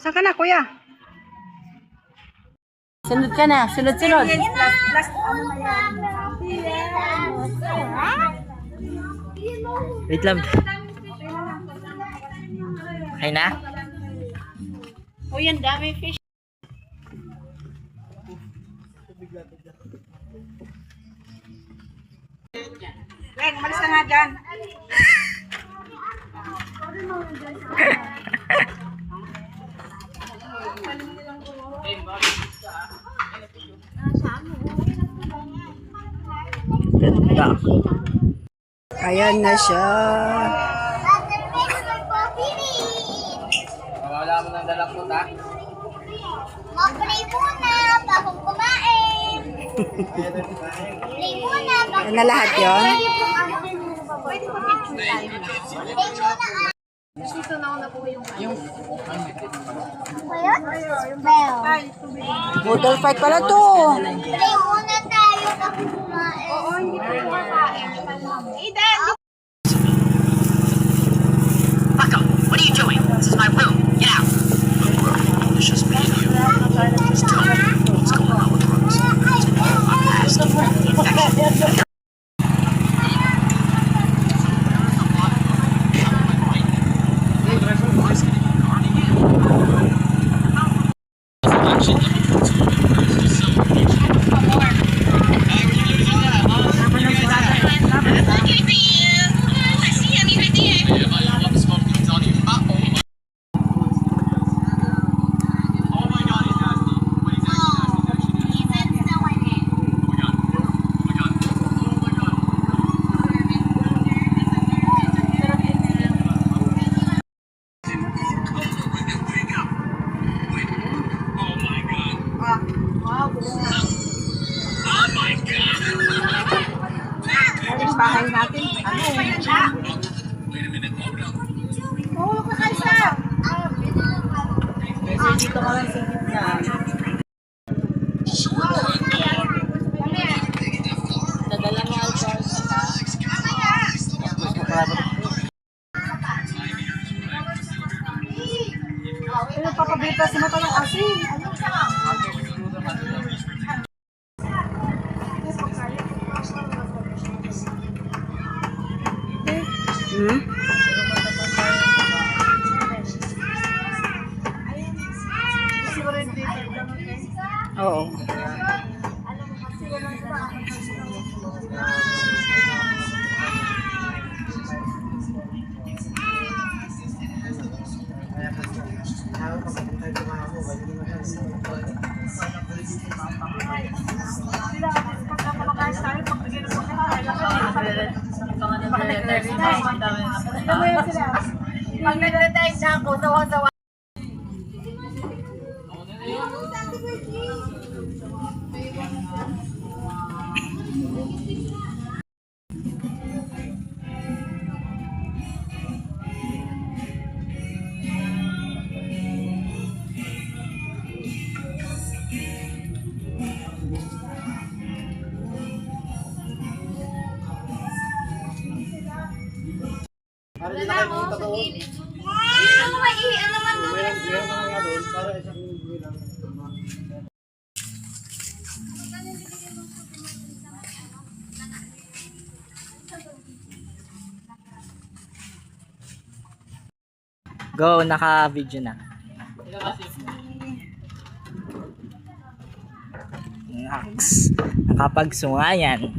Saan ka na, kuya? Sunod ka na. Sunod-sunod. Last ano na yan? Wait lang. Okay na? O yan, dami fish. Leng, malis ka nga dyan. Ganda. Ayan na siya. Wala mo ng dalak mo, ta? Mag-pray muna bago kumain. Pray muna bago Yan na lahat yun. Pwede pa picture tayo. Pray muna. Dito na ako na po yung bell. Model fight pala to. Pray muna tayo bago kumain. Oo, hindi po kumakain. Eden! Bucko, what are you doing? This is my room. Get out. It's just me and you. Just tell me what's going on with Brooks. I'm past infection. Yung bahay natin. Oo, kakaisa. Dito ka lang sa gitna. Nadala mo alcohol. Ano papabitas mo pa yung asin? Hmm? Oo. Pag nag-detect na ako, sawa-sawa. Wala na ako sa gilid. Ayun ang maiian naman doon. Go, naka-video na. Naks. Nakapagsungayan.